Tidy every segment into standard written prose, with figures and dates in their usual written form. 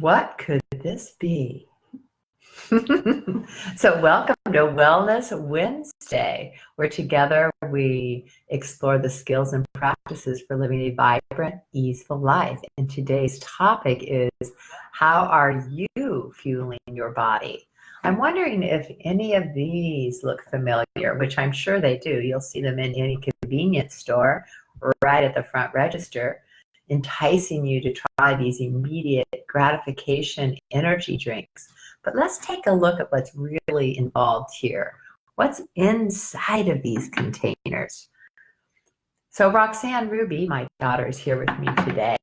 What could this be? So welcome to Wellness Wednesday, where together we explore the skills and practices for living a vibrant, easeful life. And today's topic is, how are you fueling your body? I'm wondering if any of these look familiar, which I'm sure they do. You'll see them in any convenience store right at the front register, enticing you to try these immediate gratification energy drinks. But let's take a look at what's really involved here. What's inside of these containers? So Roxanne Ruby, my daughter, is here with me today.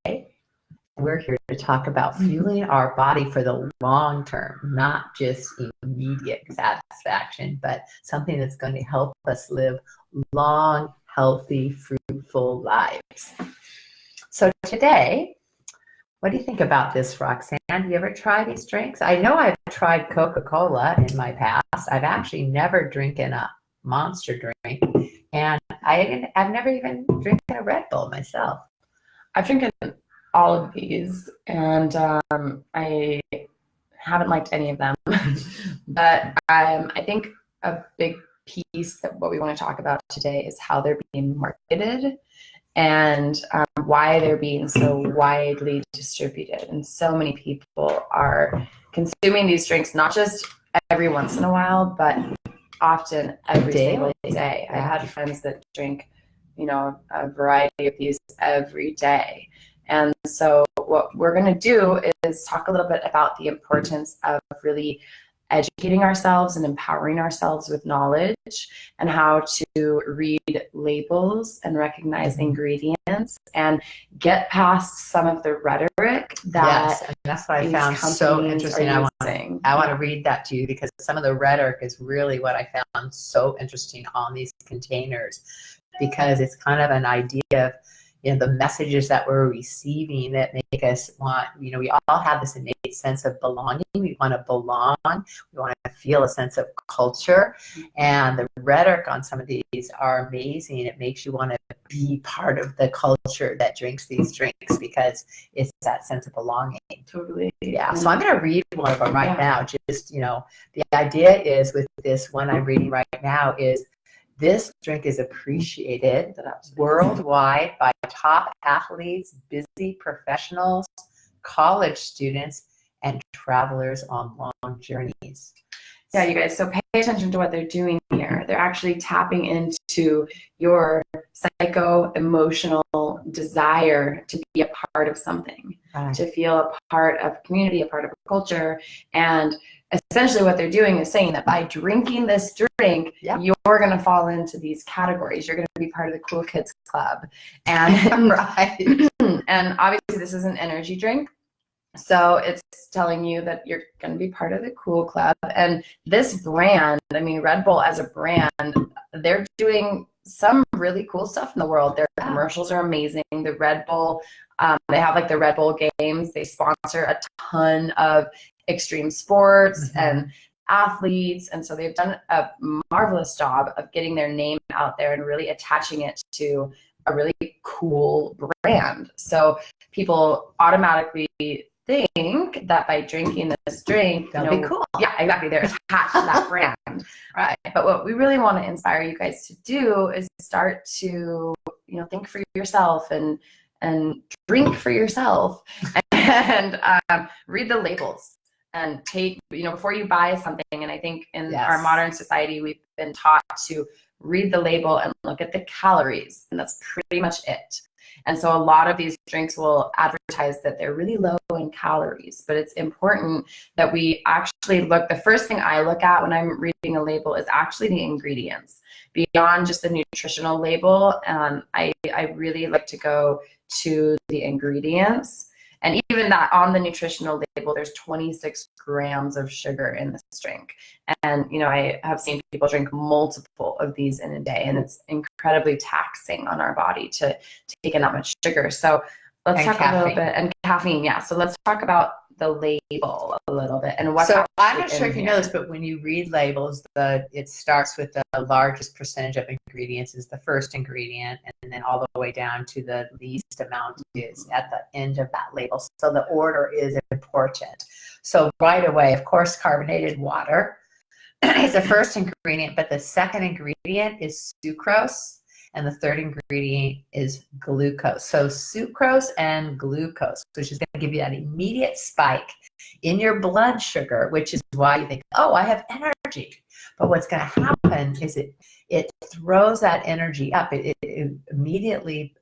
We're here to talk about fueling our body for the long term, not just immediate satisfaction, but something that's going to help us live long, healthy, fruitful lives. So today, what do you think about this, Roxanne? Do you ever try these drinks? I know I've tried Coca-Cola in my past. I've actually never drinking a Monster drink, and I've never even drinking a Red Bull myself. I've drinking all of these, and I haven't liked any of them. But I think a big piece that what we want to talk about today is how they're being marketed and why they're being so widely distributed. And so many people are consuming these drinks, not just every once in a while, but often every single day. I had friends that drink, a variety of these every day. And so what we're going to do is talk a little bit about the importance of really educating ourselves and empowering ourselves with knowledge, and how to read labels and recognize ingredients and get past some of the rhetoric that yes, and that's what I found so interesting. I want to read that to you, because some of the rhetoric is really what I found so interesting on these containers, because it's kind of an idea of the messages that we're receiving that make us want, we all have this innate sense of belonging. We want to belong. We want to feel a sense of culture. And the rhetoric on some of these are amazing. It makes you want to be part of the culture that drinks these drinks, because it's that sense of belonging. Totally. Yeah. So I'm going to read one of them right now. Just, the idea is with this one I'm reading right now is, this drink is appreciated worldwide by top athletes, busy professionals, college students, and travelers on long journeys. Yeah, you guys, so pay attention to what they're doing here. They're actually tapping into your psycho-emotional desire to be a part of something, to feel a part of community, a part of a culture. And essentially what they're doing is saying that by drinking this drink, you're going to fall into these categories. You're going to be part of the cool kids club. And, and obviously this is an energy drink. So it's telling you that you're going to be part of the cool club. And this brand, Red Bull as a brand, they're doing some really cool stuff in the world. Their commercials are amazing. The Red Bull, they have like the Red Bull games. They sponsor a ton of extreme sports and athletes. And so they've done a marvelous job of getting their name out there and really attaching it to a really cool brand. So people automatically think that by drinking this drink, they'll be cool. Yeah, exactly. They're attached to that brand. Right. But what we really want to inspire you guys to do is start to, think for yourself and drink for yourself and read the labels and take, before you buy something. And I think in our modern society, we've been taught to read the label and look at the calories, and that's pretty much it. And so a lot of these drinks will advertise that they're really low in calories, but it's important that we actually look. The first thing I look at when I'm reading a label is actually the ingredients. Beyond just the nutritional label, I really like to go to the ingredients. And even that on the nutritional label, there's 26 grams of sugar in this drink. And, I have seen people drink multiple of these in a day, and it's incredibly taxing on our body to take in that much sugar. So let's talk a little bit, and caffeine. Yeah. So let's talk about the label a little bit and what's so I'm actually not sure in if you here. know this, but when you read labels, it starts with the largest percentage of ingredients is the first ingredient, and then all the way down to the least amount is at the end of that label. So the order is important. So right away, of course, carbonated water is the first ingredient, but the second ingredient is sucrose, and the third ingredient is glucose. So sucrose and glucose, which is going to give you that immediate spike in your blood sugar, which is why you think, oh, I have energy. But what's going to happen is it throws that energy up. It immediately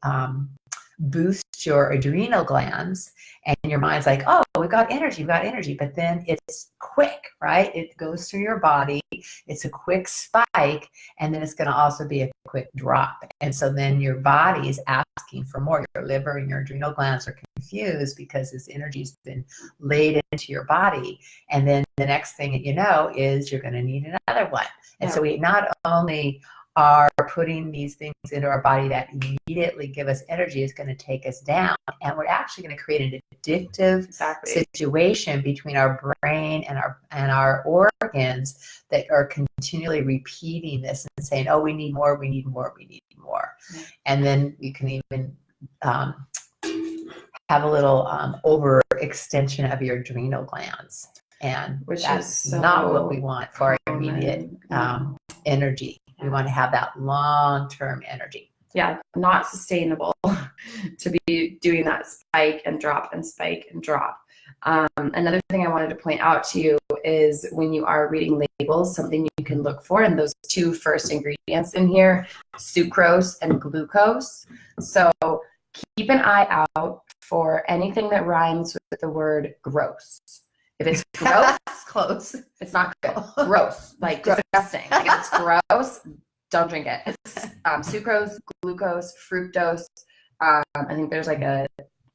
boosts your adrenal glands, and your mind's like, oh, we've got energy. But then it's quick, right? It goes through your body. It's a quick spike, and then it's going to also be a quick drop. And so then your body is asking for more. Your liver and your adrenal glands are confused because this energy's been laid into your body. And then the next thing that you know is you're going to need another one. And so we not only are putting these things into our body that immediately give us energy, is going to take us down, and we're actually going to create an addictive situation between our brain and our organs that are continually repeating this and saying, oh, we need more. And then you can even have a little overextension of your adrenal glands, and which that's is not what we want for our immediate energy. We want to have that long-term energy. Yeah, not sustainable to be doing that spike and drop and spike and drop. Another thing I wanted to point out to you is when you are reading labels, something you can look for in those two first ingredients in here, sucrose and glucose. So keep an eye out for anything that rhymes with the word gross. If it's gross, close. It's not good. Gross, like disgusting. Like if it's gross, don't drink it. It's sucrose, glucose, fructose. I think there's like a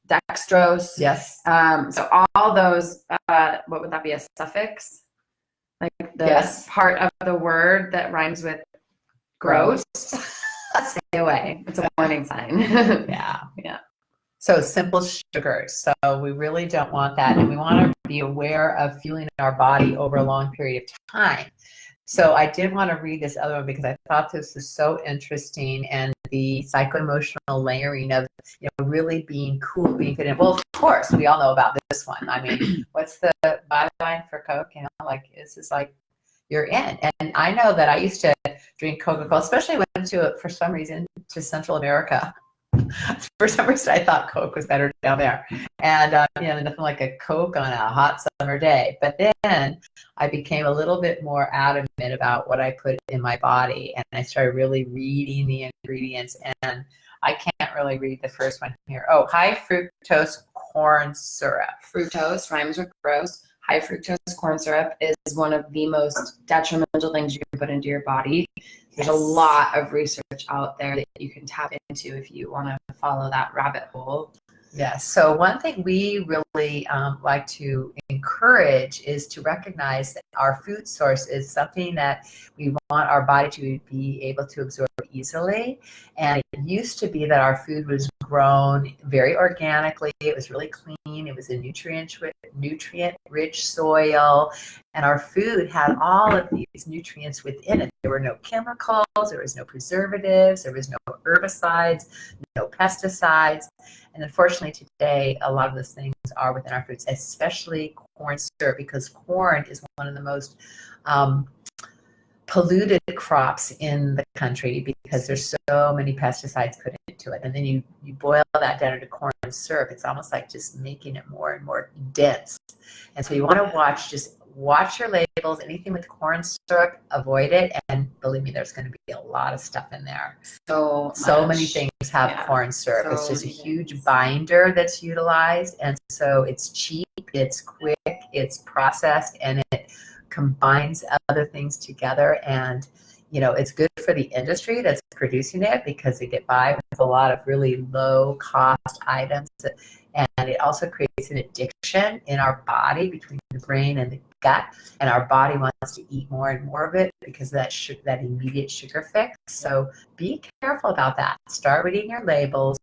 dextrose. Yes. So all those, what would that be, a suffix? Like the part of the word that rhymes with gross. Stay away. It's a warning sign. Yeah. So simple sugars. So we really don't want that. And we want to be aware of fueling our body over a long period of time. So I did want to read this other one because I thought this was so interesting, and the psycho-emotional layering of, really being cool, being fit in. Well, of course, we all know about this one. I mean, what's the byline for Coke? It's just like, you're in. And I know that I used to drink Coca-Cola, especially when I went for some reason, to Central America. For some reason, I thought Coke was better down there. And, nothing like a Coke on a hot summer day. But then I became a little bit more adamant about what I put in my body. And I started really reading the ingredients. And I can't really read the first one here. Oh, high fructose corn syrup. Fructose rhymes with gross. High fructose corn syrup is one of the most detrimental things you can put into your body. There's a lot of research out there that you can tap into if you want to follow that rabbit hole. Yes. So one thing we really like to encourage is to recognize that our food source is something that we want our body to be able to absorb easily. And it used to be that our food was grown very organically. It was really clean. It was a nutrient-rich soil. And our food had all of these nutrients within it. There were no chemicals. There was no preservatives. There was no herbicides, no pesticides. And unfortunately today, a lot of those things are within our foods, especially corn syrup, because corn is one of the most polluted crops in the country because there's so many pesticides put into it. And then you boil that down into corn syrup. It's almost like just making it more and more dense. And so you want to watch your labels. Anything with corn syrup, avoid it. And believe me, there's going to be a lot of stuff in there. So many things have corn syrup. It's just a huge binder that's utilized. And so it's cheap, it's quick, it's processed, and it combines other things together. And it's good for the industry that's producing it because they get by with a lot of really low cost items. And it also creates an addiction in our body between the brain and the gut. And our body wants to eat more and more of it because of that immediate sugar fix. So be careful about that. Start reading your labels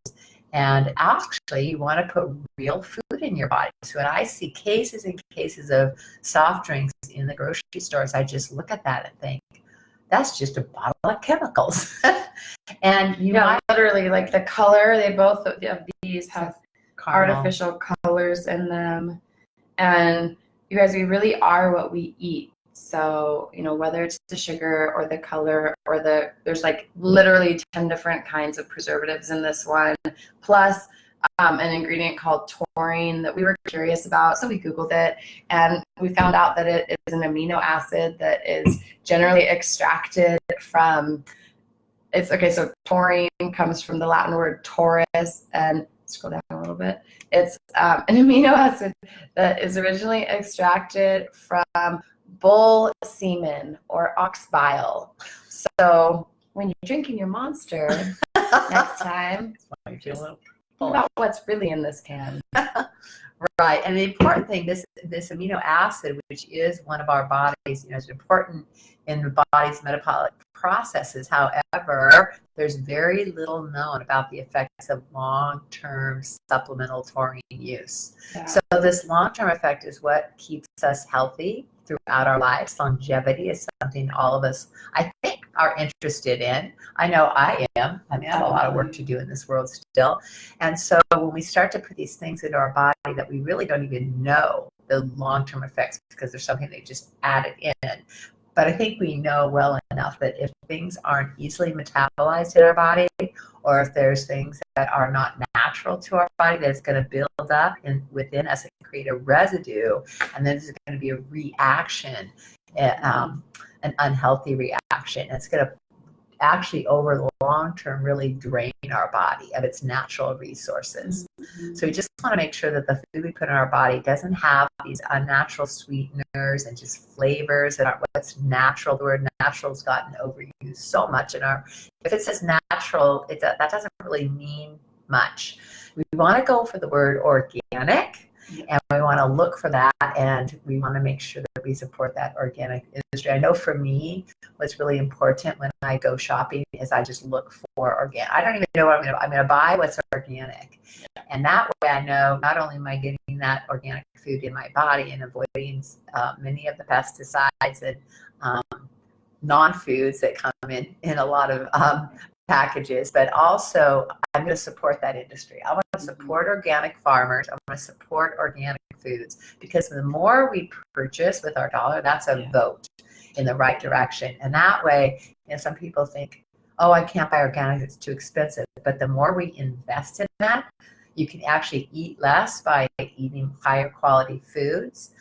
And actually, you want to put real food in your body. So when I see cases and cases of soft drinks in the grocery stores, I just look at that and think, that's just a bottle of chemicals. And you might literally, like the color, they both of these have caramel. artificial colors in them. And you guys, we really are what we eat. So, whether it's the sugar or the color or there's like literally 10 different kinds of preservatives in this one, plus an ingredient called taurine that we were curious about. So we Googled it and we found out that it is an amino acid that is generally extracted from, so taurine comes from the Latin word taurus, and scroll down a little bit. It's an amino acid that is originally extracted from bull semen or ox bile. So when you're drinking your Monster next time, think about what's really in this can. Right, and the important thing, this amino acid, which is one of our bodies, is important in the body's metabolic processes. However, there's very little known about the effects of long-term supplemental taurine use. Yeah. So this long-term effect is what keeps us healthy throughout our lives. Longevity is something all of us, I think, are interested in. I know I am. I mean, I have a lot of work to do in this world still. And so when we start to put these things into our body that we really don't even know the long-term effects because there's something they just added in. But I think we know well enough that if things aren't easily metabolized in our body, or if there's things that are not natural to our body, that's going to build up within us and create a residue, and then there's going to be a reaction, an unhealthy reaction. It's going to actually, over the long term, really drain our body of its natural resources. Mm-hmm. So we just want to make sure that the food we put in our body doesn't have these unnatural sweeteners and just flavors that aren't what's natural. The word natural has gotten overused so much if it says natural, that doesn't really mean much. We want to go for the word organic, and we want to look for that, and we want to make sure that we support that organic industry. I know for me, what's really important when I go shopping is I just look for organic. I don't even know what I'm going to buy, what's organic. And that way I know not only am I getting that organic food in my body and avoiding many of the pesticides and non-foods that come in a lot of packages, but also I'm going to support that industry. I want to support organic farmers. I want to support organic foods, because the more we purchase with our dollar, that's a vote in the right direction. And that way, some people think, oh, I can't buy organic, it's too expensive. But the more we invest in that, you can actually eat less by eating higher quality foods.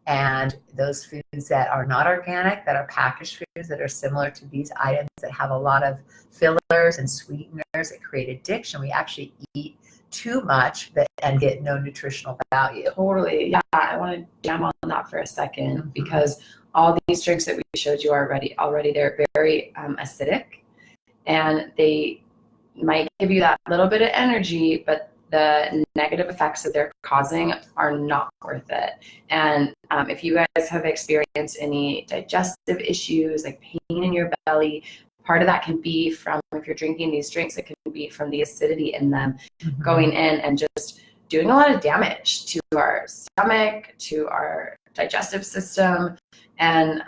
And those foods that are not organic, that are packaged foods that are similar to these items that have a lot of fillers and sweeteners that create addiction, we actually eat too much and get no nutritional value. Totally. Yeah, I want to jam on that for a second, because all these drinks that we showed you already they're very acidic, and they might give you that little bit of energy, but the negative effects that they're causing are not worth it. And if you guys have experienced any digestive issues, like pain in your belly, part of that can be from, if you're drinking these drinks, it can be from the acidity in them going in and just doing a lot of damage to our stomach, to our digestive system. And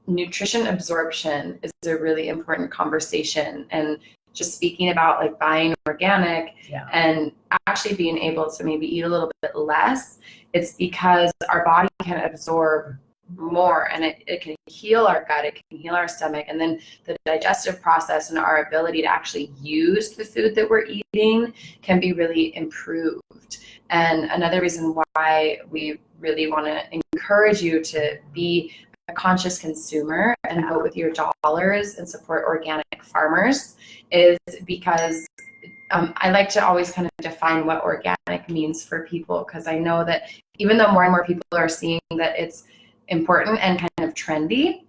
nutrition absorption is a really important conversation. And just speaking about like buying organic and actually being able to maybe eat a little bit less, it's because our body can absorb more, and it can heal our gut, it can heal our stomach, and then the digestive process and our ability to actually use the food that we're eating can be really improved. And another reason why we really want to encourage you to be a conscious consumer and vote with your dollars and support organic farmers is because I like to always kind of define what organic means for people, because I know that even though more and more people are seeing that it's important and kind of trendy,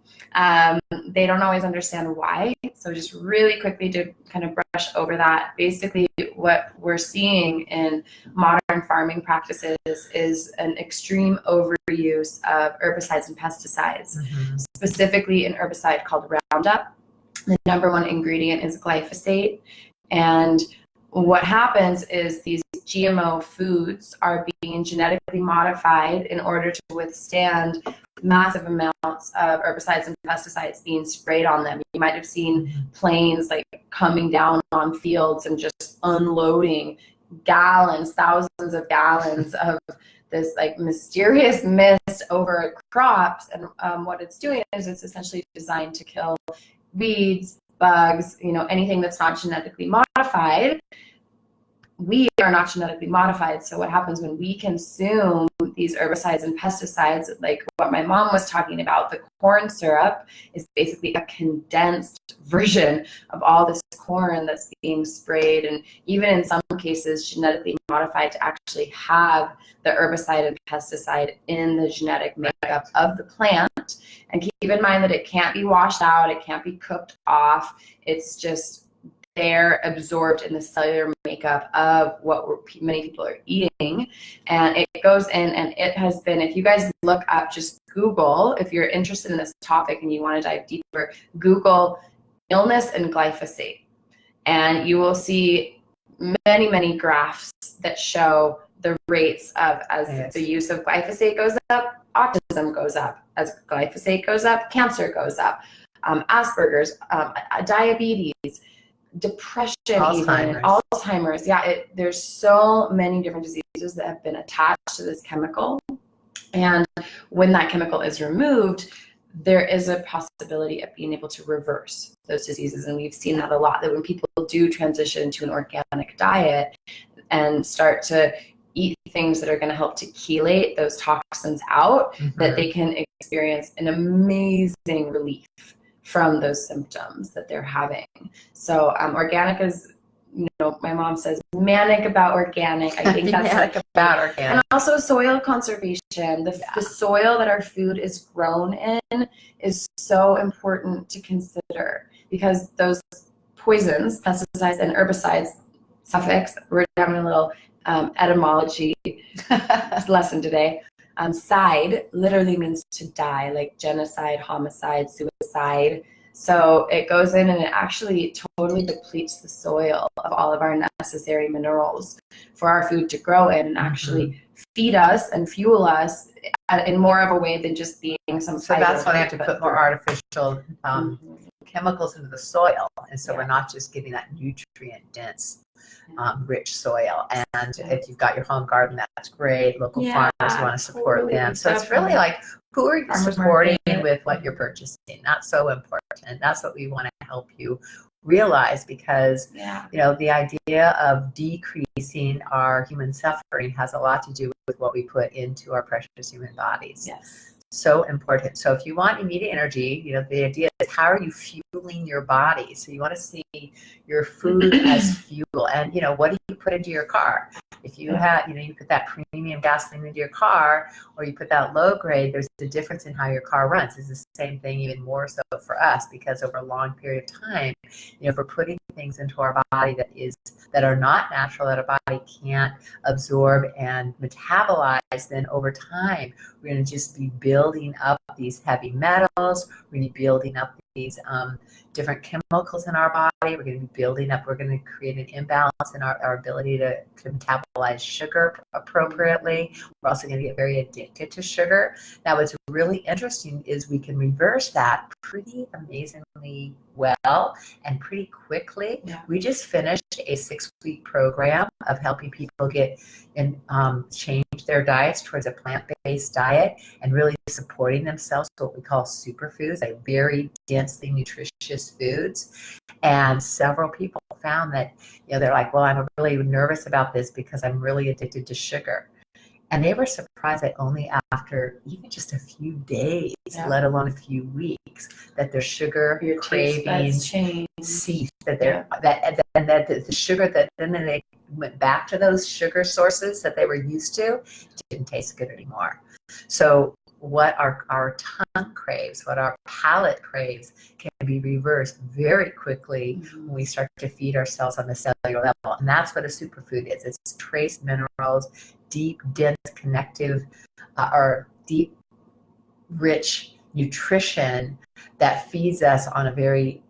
they don't always understand why. So just really quickly to kind of brush over that, basically what we're seeing in modern farming practices is an extreme overuse of herbicides and pesticides, specifically an herbicide called Roundup. The number one ingredient is glyphosate, and what happens is these GMO foods are being genetically modified in order to withstand massive amounts of herbicides and pesticides being sprayed on them. You might have seen planes like coming down on fields and just unloading gallons, thousands of gallons of this like mysterious mist over crops. And what it's doing is it's essentially designed to kill weeds, bugs, anything that's not genetically modified. We are not genetically modified. So what happens when we consume these herbicides and pesticides, like what my mom was talking about, the corn syrup is basically a condensed version of all this corn that's being sprayed, and even in some cases genetically modified to actually have the herbicide and pesticide in the genetic makeup of the plant. And keep in mind that it can't be washed out, it can't be cooked off, it's just they're absorbed in the cellular makeup of what many people are eating. And it goes in, and it has been, if you guys look up, just Google, if you're interested in this topic and you want to dive deeper, Google illness and glyphosate. And you will see many, many graphs that show the rates of, as the use of glyphosate goes up, autism goes up. As glyphosate goes up, cancer goes up. Asperger's, diabetes, depression, Alzheimer's. Yeah, there's so many different diseases that have been attached to this chemical. And when that chemical is removed, there is a possibility of being able to reverse those diseases. And we've seen that a lot, that when people do transition to an organic diet and start to eat things that are going to help to chelate those toxins out, that they can experience an amazing relief from those symptoms that they're having. So organic is, my mom says manic about organic. I think that's manic about organic. And also soil conservation. The soil that our food is grown in is so important to consider, because those poisons, pesticides and herbicides, suffix, we're having a little etymology lesson today. Side literally means to die, like genocide, homicide, suicide. So it goes in and it actually totally depletes the soil of all of our necessary minerals for our food to grow in, and actually feed us and fuel us in more of a way than just being some. So that's why they have to put more artificial chemicals into the soil, and so we're not just getting that nutrient dense rich soil. And if you've got your home garden, that's great. Local farmers, you want to support them. So it's really like, who are you supporting with what you're purchasing? That's so important. That's what we want to help you realize, because the idea of decreasing our human suffering has a lot to do with what we put into our precious human bodies. So important. So if you want immediate energy, the idea is, how are you fueling your body? So you want to see your food as fuel. And what do you put into your car? If you have, you put that premium gasoline into your car, or you put that low grade, there's a difference in how your car runs. It's the same thing, even more so for us, because over a long period of time, if we're putting things into our body that are not natural, that our body can't absorb and metabolize, then over time, we're going to just be building up these heavy metals. We're going to be building up these different chemicals in our body. We're going to be building up, we're going to create an imbalance in our ability to metabolize sugar appropriately. We're also going to get very addicted to sugar. Now, what's really interesting is we can reverse that pretty amazingly well and pretty quickly. We just finished a 6-week program of helping people get and change their diets towards a plant-based diet and really supporting themselves with what we call superfoods, like very densely nutritious foods. And several people found that, they're like, well, I'm really nervous about this because I'm really addicted to sugar. And they were surprised that only after even just a few days, let alone a few weeks, that their sugar cravings ceased. That the sugar that then they went back to those sugar sources that they were used to didn't taste good anymore. So what our tongue craves, what our palate craves, can be reversed very quickly when we start to feed ourselves on the cellular level. And that's what a superfood is. It's trace minerals, deep, dense, connective, or deep, rich nutrition that feeds us on a very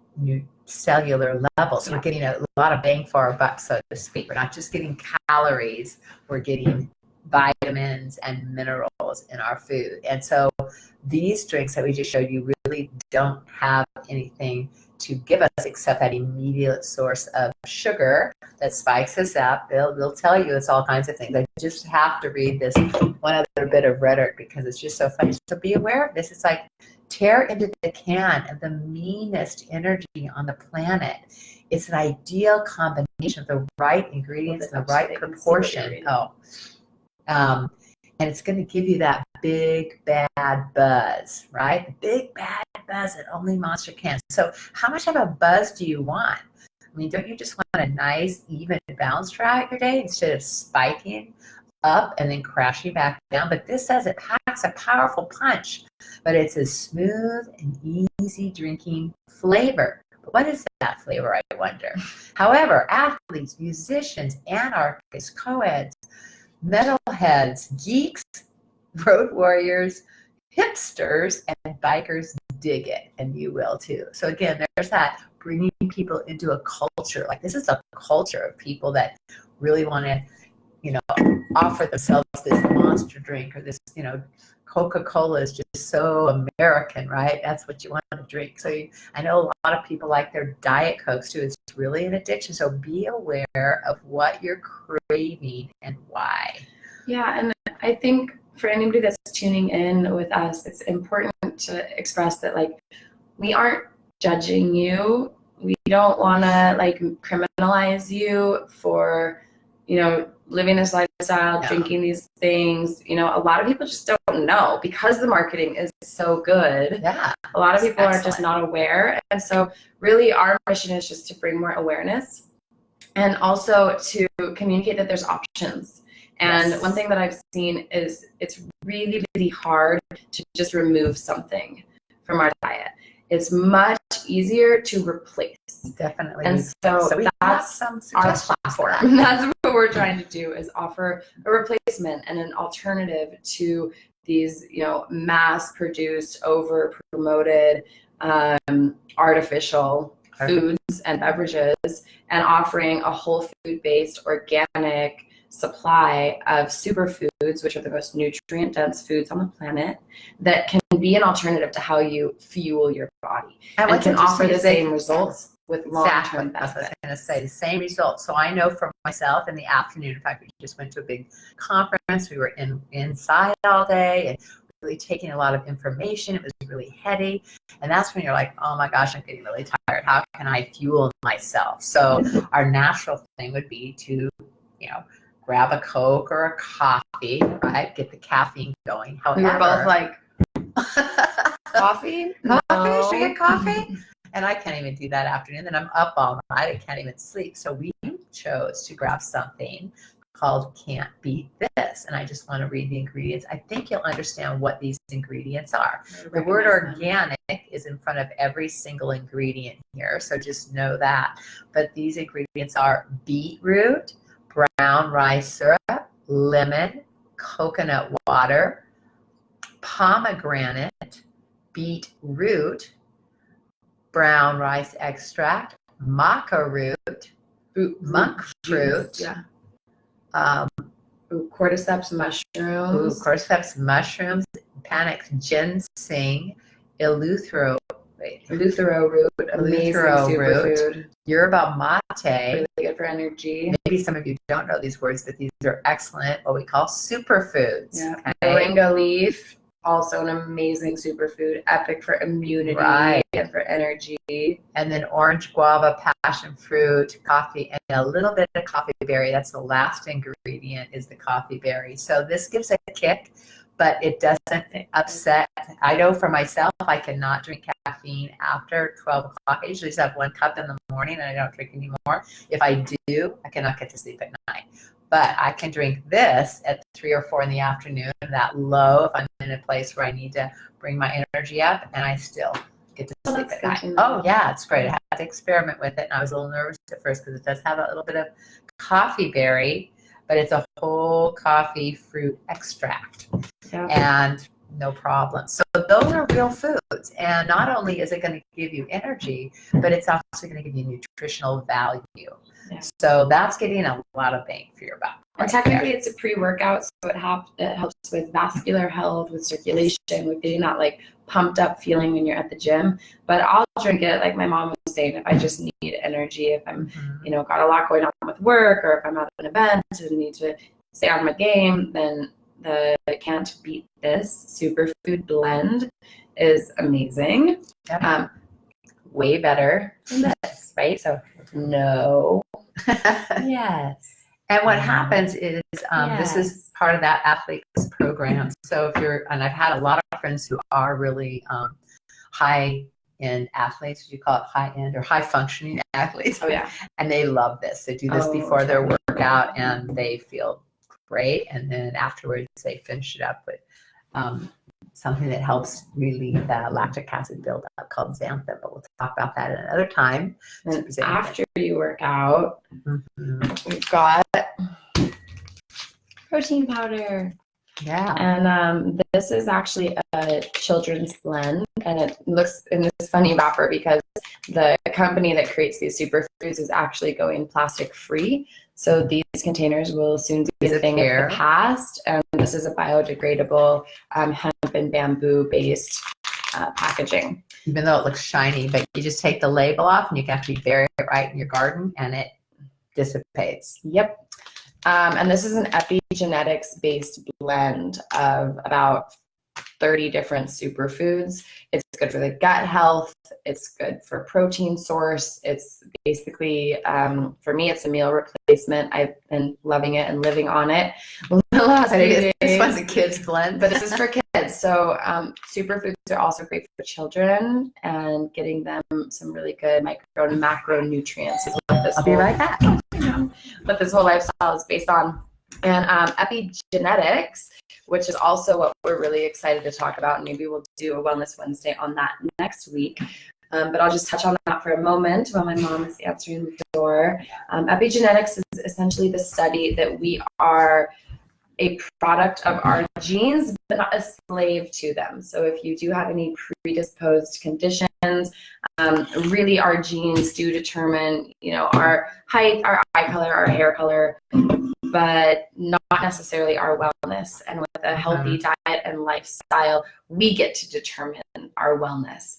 cellular level. So we're getting a lot of bang for our buck, so to speak. We're not just getting calories, we're getting vitamins and minerals in our food. And so these drinks that we just showed you really don't have anything to give us except that immediate source of sugar that spikes us up. They'll tell you it's all kinds of things. I just have to read this one other bit of rhetoric because it's just so funny. So be aware of this. It's like tear into the can of the meanest energy on the planet. It's an ideal combination of the right ingredients and the right proportion. And it's going to give you that big bad buzz, right? The big bad buzz that only Monster can. So how much of a buzz do you want? I mean, don't you just want a nice, even balance throughout your day instead of spiking up and then crashing back down? But this says it packs a powerful punch, but it's a smooth and easy drinking flavor. But what is that flavor, I wonder? However, athletes, musicians, anarchists, co-eds, metalheads, geeks, road warriors, hipsters, and bikers dig it, and you will too. So again, there's that bringing people into a culture. Like this is a culture of people that really want to, offer themselves this monster drink or this, Coca-Cola is just so American, right? That's what you want to drink. So I know a lot of people like their Diet Cokes too. It's really an addiction. So be aware of what you're craving and why. Yeah, and I think for anybody that's tuning in with us, it's important to express that we aren't judging you. We don't want to criminalize you for, living this lifestyle, drinking these things. A lot of people just don't know because the marketing is so good. Yeah. A lot of people are just not aware. And so really our mission is just to bring more awareness and also to communicate that there's options. And one thing that I've seen is it's really, really hard to just remove something from our diet. It's much easier to replace. Definitely. And so that's our platform. That's what we're trying to do, is offer a replacement and an alternative to these, mass-produced, over-promoted, artificial foods and beverages, and offering a whole food-based, organic supply of superfoods, which are the most nutrient-dense foods on the planet, that can be an alternative to how you fuel your body and can offer the same results with long-term benefits. That's what I was going to say, the same results. So I know for myself in the afternoon, in fact, we just went to a big conference. We were inside all day and really taking a lot of information. It was really heady. And that's when you're like, oh my gosh, I'm getting really tired. How can I fuel myself? So our natural thing would be to, grab a Coke or a coffee, right? Get the caffeine going. However, we were both like, coffee? Coffee? Should I get coffee? And I can't even do that afternoon. Then I'm up all night. I can't even sleep. So we chose to grab something called Can't Beat This. And I just want to read the ingredients. I think you'll understand what these ingredients are. The word organic is in front of every single ingredient here. So just know that. But these ingredients are beetroot, brown rice syrup, lemon, coconut water, pomegranate, beetroot, brown rice extract, maca root, monk fruit, cordyceps mushrooms, panic ginseng, eleuthero root, amazing superfood, yerba mate, really good for energy. Maybe some of you don't know these words, but these are excellent, what we call superfoods. Yeah. Okay? Moringa leaf, also an amazing superfood, epic for immunity and for energy. And then orange guava, passion fruit, coffee, and a little bit of coffee berry. That's the last ingredient, is the coffee berry. So this gives a kick, but it doesn't upset. I know for myself, I cannot drink caffeine after 12 o'clock. I usually just have 1 cup in the morning and I don't drink anymore. If I do, I cannot get to sleep at night. But I can drink this at 3 or 4 in the afternoon, that low, if I'm in a place where I need to bring my energy up, and I still get to sleep at night. Oh, yeah, it's great. I had to experiment with it, and I was a little nervous at first because it does have a little bit of coffee berry, but it's a whole coffee fruit extract. Yeah. And no problem. So those are real foods. And not only is it going to give you energy, but it's also going to give you nutritional value. Yeah. So that's getting a lot of bang for your buck. And technically it's a pre-workout, so it helps with vascular health, with circulation, with getting that like pumped up feeling when you're at the gym. But I'll drink it, like my mom was saying, if I just need energy, if I'm, got a lot going on with work, or if I'm at an event and need to stay on my game, then the Can't Beat This superfood blend is amazing. Yep. Way better than this, right? So no. Yes. And what happens is this is part of that athletes program. So if you're, and I've had a lot of friends who are really high-end athletes. Do you call it high-end or high-functioning athletes? Oh, yeah. And they love this. They do this before their workout, and they feel great. And then afterwards, they finish it up with something that helps relieve that lactic acid buildup called xanthan. But we'll talk about that at another time. And after you work out, we've got protein powder. Yeah. And this is actually a children's blend, and it looks in this funny wrapper because the company that creates these superfoods is actually going plastic free. So these containers will soon be a thing of the past. And this is a biodegradable hemp and bamboo based packaging. Even though it looks shiny, but you just take the label off and you can actually bury it right in your garden and it dissipates. Yep. And this is an epigenetics based blend of about 30 different superfoods. It's good for the gut health. It's good for protein source. It's basically, for me, it's a meal replacement. I've been loving it and living on it. This one's a kid's blend. But this is for kids. So superfoods are also great for children, and getting them some really good micro and macronutrients is what this I'll be right back. What this whole lifestyle is based on. And epigenetics, which is also what we're really excited to talk about. And maybe we'll do a Wellness Wednesday on that next week. But I'll just touch on that for a moment while my mom is answering the door. Epigenetics is essentially the study that we are a product of our genes, but not a slave to them. So if you do have any predisposed conditions, really our genes do determine, our height, our eye color, our hair color, but not necessarily our wellness. And with a healthy diet and lifestyle, we get to determine our wellness,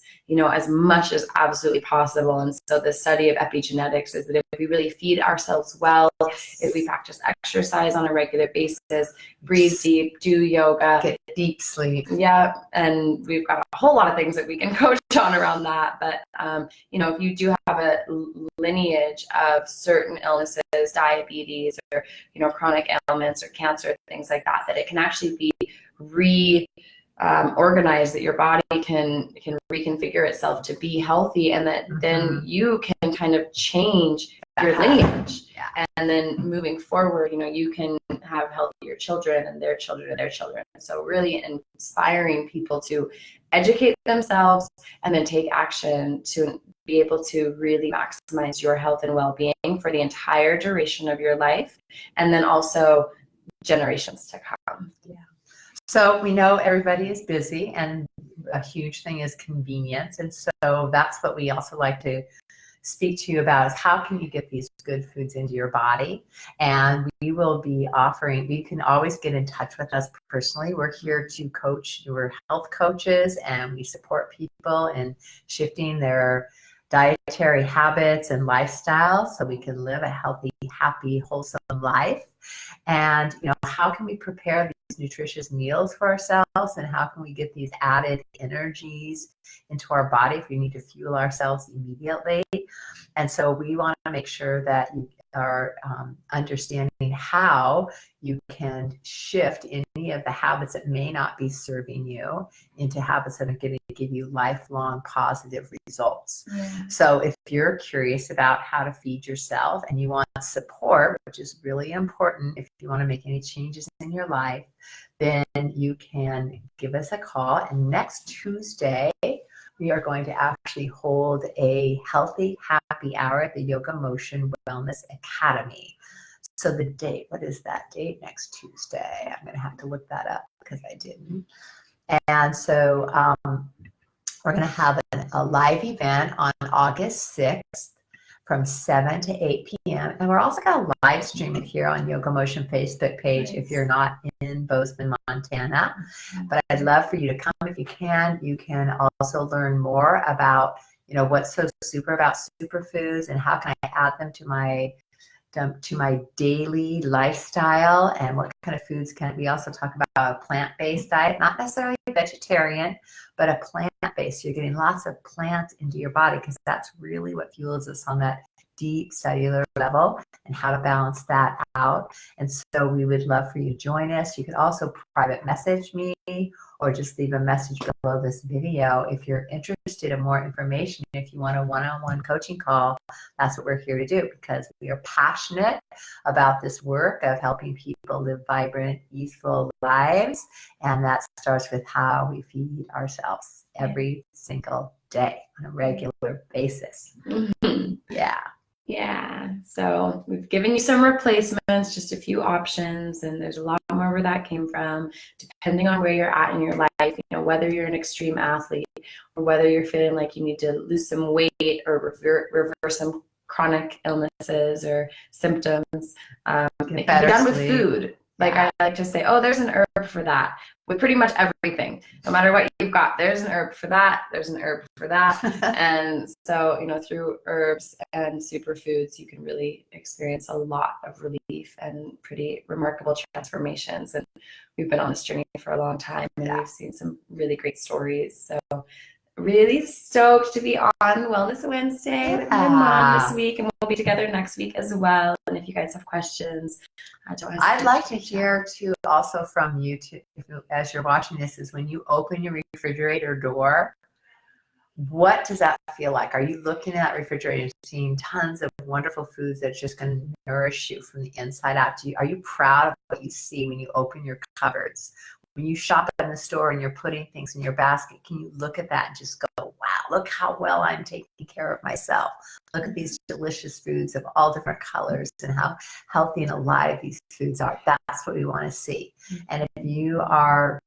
as much as absolutely possible. And so the study of epigenetics is that if we really feed ourselves well, if we practice exercise on a regular basis, breathe deep, do yoga, get deep sleep. Yeah. And we've got a whole lot of things that we can coach on around that. But, if you do have a lineage of certain illnesses, diabetes, or, chronic ailments or cancer, things like that, that it can actually be organized, that your body can reconfigure itself to be healthy, and that then you can kind of change your lineage. Yeah. And then moving forward, you can have healthier children and their children and their children. So really inspiring people to educate themselves and then take action to be able to really maximize your health and well-being for the entire duration of your life, and then also generations to come. Yeah. So we know everybody is busy, and a huge thing is convenience. And so that's what we also like to speak to you about, is how can you get these good foods into your body? And we will be offering, you can always get in touch with us personally. We're here to coach, we're health coaches, and we support people in shifting their dietary habits and lifestyle so we can live a healthy, happy, wholesome life. And, how can we prepare these nutritious meals for ourselves, and how can we get these added energies into our body if we need to fuel ourselves immediately? And so we want to make sure that you are understanding how you can shift any of the habits that may not be serving you into habits that are going to give you lifelong positive results. Yeah. So if you're curious about how to feed yourself and you want support, which is really important if you want to make any changes in your life, then you can give us a call. And next Tuesday, we are going to actually hold a healthy, happy hour at the Yoga Motion Wellness Academy. So the date, what is that date next Tuesday? I'm going to have to look that up because I didn't. And so we're going to have a live event on August 6th from 7 to 8 p.m. And we're also going to live stream it here on Yoga Motion Facebook page if you're not in Bozeman, Montana. But I'd love for you to come if you can. You can also learn more about, what's so super about superfoods and how can I add them to my daily lifestyle, and what kind of foods can we also talk about a plant-based diet, not necessarily vegetarian, but a plant-based. So you're getting lots of plants into your body because that's really what fuels us on that deep cellular level, and how to balance that out. And so we would love for you to join us. You could also private message me or just leave a message below this video if you're interested in more information. If you want a one-on-one coaching call, that's what we're here to do, because we are passionate about this work of helping people live vibrant, easeful lives. And that starts with how we feed ourselves every single day on a regular basis. Mm-hmm. Yeah. Yeah, so we've given you some replacements, just a few options, and there's a lot more where that came from, depending on where you're at in your life, whether you're an extreme athlete or whether you're feeling like you need to lose some weight or reverse some chronic illnesses or symptoms. It can be done with food. Like I like to say, oh, there's an herb for that. With pretty much everything, no matter what you've got, there's an herb for that, there's an herb for that. And so, through herbs and superfoods, you can really experience a lot of relief and pretty remarkable transformations. And we've been on this journey for a long time, and we've seen some really great stories. So really stoked to be on Wellness Wednesday with my mom this week, and we'll be together next week as well. And if you guys have questions, I'd like to hear too, also from you too, as you're watching this, is when you open your refrigerator door, what does that feel like? Are you looking at that refrigerator and seeing tons of wonderful foods that's just going to nourish you from the inside out? Are you proud of what you see when you open your cupboards? When you shop in the store and you're putting things in your basket, can you look at that and just go, wow, look how well I'm taking care of myself. Look at these delicious foods of all different colors and how healthy and alive these foods are. That's what we want to see. And if you are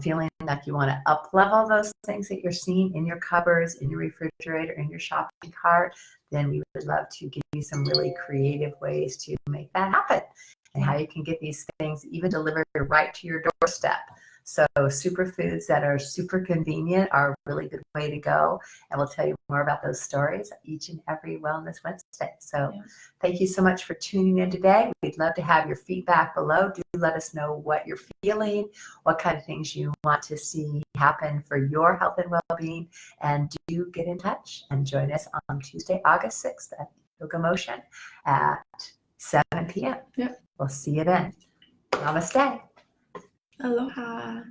feeling like you want to up-level those things that you're seeing in your cupboards, in your refrigerator, in your shopping cart, then we would love to give you some really creative ways to make that happen, and how you can get these things even delivered right to your doorstep. So superfoods that are super convenient are a really good way to go. And we'll tell you more about those stories each and every Wellness Wednesday. So thank you so much for tuning in today. We'd love to have your feedback below. Do let us know what you're feeling, what kind of things you want to see happen for your health and well-being. And do get in touch and join us on Tuesday, August 6th at Yoga Motion at 7 p.m. We'll see you then. Namaste. Aloha.